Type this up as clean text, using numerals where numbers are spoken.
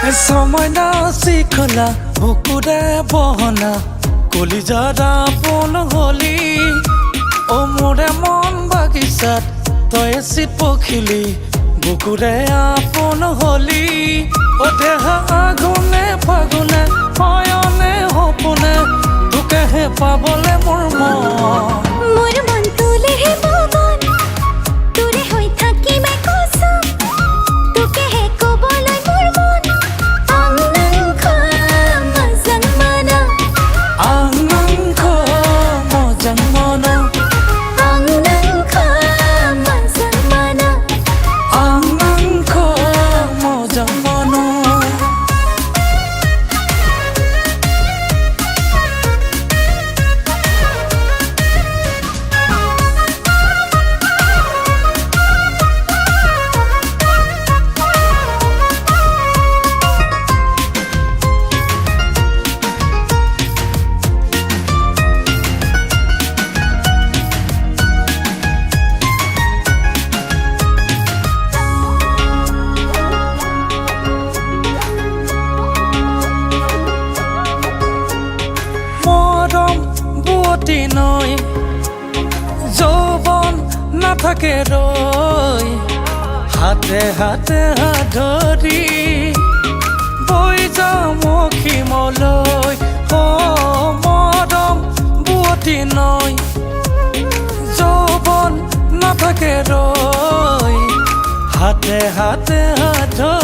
সময়না শিখলা বুকুৰে বহনা কলিজাৰা পোন হলি ও মোৰে মন বাগিচাত তই চিত পখিলি বুকুৰে আপোন হলি ও দেহা আগুনে ফাগুনে হয়নে সপোনে তোকেহে পাবলে মোৰ মন তোলেহে পৱন তোৰে হৈ থাকিমে কসম তোকেহে কবলৈ মোৰ মন আংনাংখ মজংমনা আংনাংখ মজংমনা আংনাংখ মজংমনা আংনাংখ মজংমনা বুৱতী নৈ যৌৱন নাথাকে ৰৈ হাতে হাতে হাত ধৰি বৈ যাওঁ মখিমলৈ মৰম বুৱতী নৈ যৌৱন নাথাকে ৰৈ হাতে হাতে হাত ধৰি